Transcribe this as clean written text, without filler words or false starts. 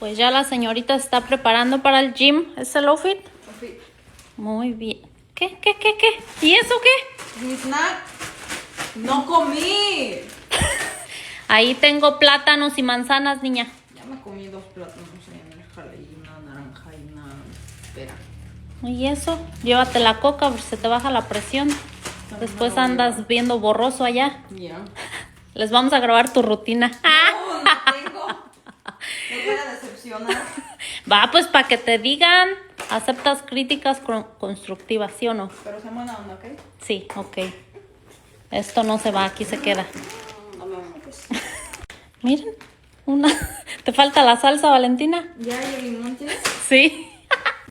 Pues ya la señorita se está preparando para el gym. ¿Es el outfit? Sí. Muy bien. ¿Qué? ¿Y eso qué? Mi snack. No comí. Ahí tengo plátanos y manzanas, niña. Ya me comí 2 plátanos y una naranja y una pera. ¿Y eso? Llévate la coca porque se te baja la presión. Después andas viendo borroso allá. Ya. Les vamos a grabar tu rutina. No tengo. Me voy a decepcionar. Va, pues para que te digan. ¿Aceptas críticas constructivas, sí o no? Pero sea buena onda, ¿ok? Sí, ok. Esto no se va, aquí se queda. No me metes. Miren, ¿te falta la salsa, Valentina? ¿Ya hay limón, tienes? Sí.